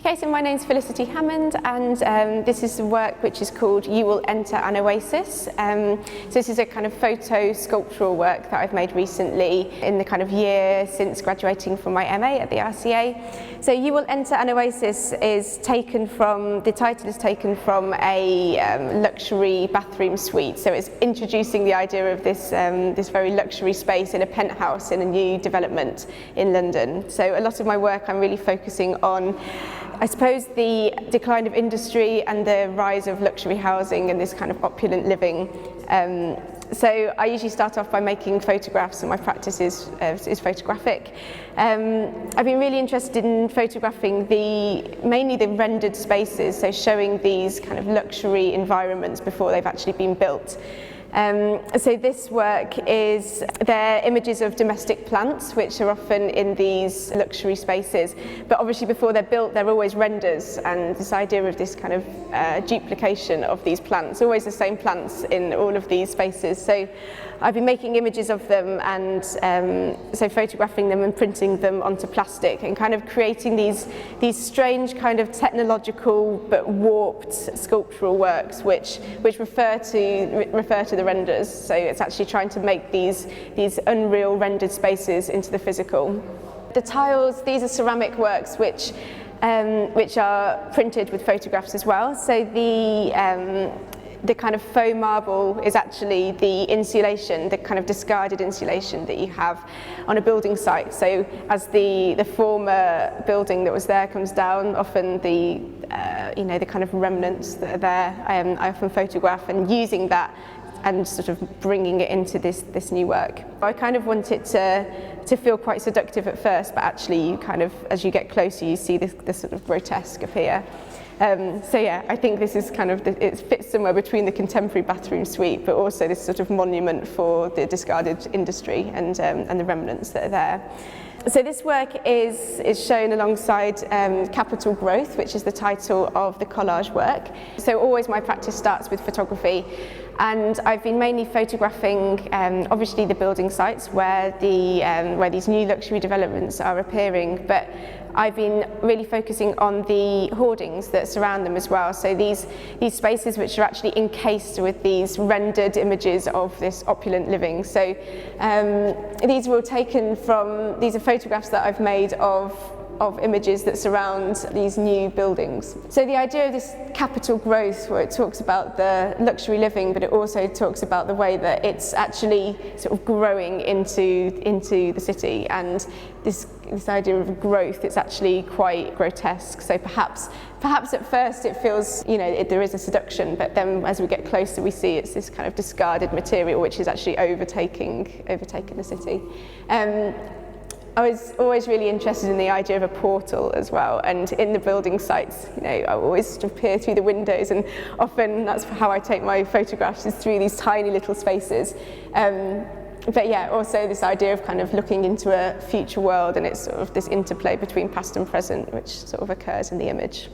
Okay, so my name's Felicity Hammond, and this is some work which is called You Will Enter an Oasis. So this is a kind of photo sculptural work that I've made recently in the kind of year since graduating from my MA at the RCA. So You Will Enter an Oasis is taken from, the title is taken from a luxury bathroom suite. So it's introducing the idea of this, this very luxury space in a penthouse in a new development in London. So a lot of my work I'm really focusing on, I suppose, the decline of industry and the rise of luxury housing and this kind of opulent living. So I usually start off by making photographs, and my practice is photographic. I've been really interested in photographing mainly the rendered spaces, so showing these kind of luxury environments before they've actually been built. So this work is, they're images of domestic plants which are often in these luxury spaces, but obviously before they're built they're always renders, and this idea of this kind of duplication of these plants, always the same plants in all of these spaces. So I've been making images of them and so photographing them and printing them onto plastic and kind of creating these strange kind of technological but warped sculptural works which refer to the renders. So it's actually trying to make these unreal rendered spaces into the physical. The tiles, these are ceramic works which are printed with photographs as well. So the kind of faux marble is actually the insulation, the kind of discarded insulation that you have on a building site. So as the former building that was there comes down, often the kind of remnants that are there, I often photograph, and using that and sort of bringing it into this new work. I kind of want it to feel quite seductive at first, but actually you kind of, as you get closer, you see this sort of grotesque appear. So yeah, I think this is kind of, it fits somewhere between the contemporary bathroom suite, but also this sort of monument for the discarded industry and the remnants that are there. So this work is shown alongside Capital Growth, which is the title of the collage work. So always my practice starts with photography, and I've been mainly photographing obviously the building sites where these new luxury developments are appearing, but I've been really focusing on the hoardings that surround them as well. So these spaces which are actually encased with these rendered images of this opulent living. So these were taken from, these are photographs that I've made of images that surround these new buildings. So the idea of this capital growth, where it talks about the luxury living, but it also talks about the way that it's actually sort of growing into the city, and this idea of growth, it's actually quite grotesque. So perhaps at first it feels, there is a seduction, but then as we get closer we see it's this kind of discarded material which is actually overtaking the city. I was always really interested in the idea of a portal as well, and in the building sites, I always sort of peer through the windows, and often that's how I take my photographs, is through these tiny little spaces. But yeah, also this idea of kind of looking into a future world, and it's sort of this interplay between past and present which sort of occurs in the image.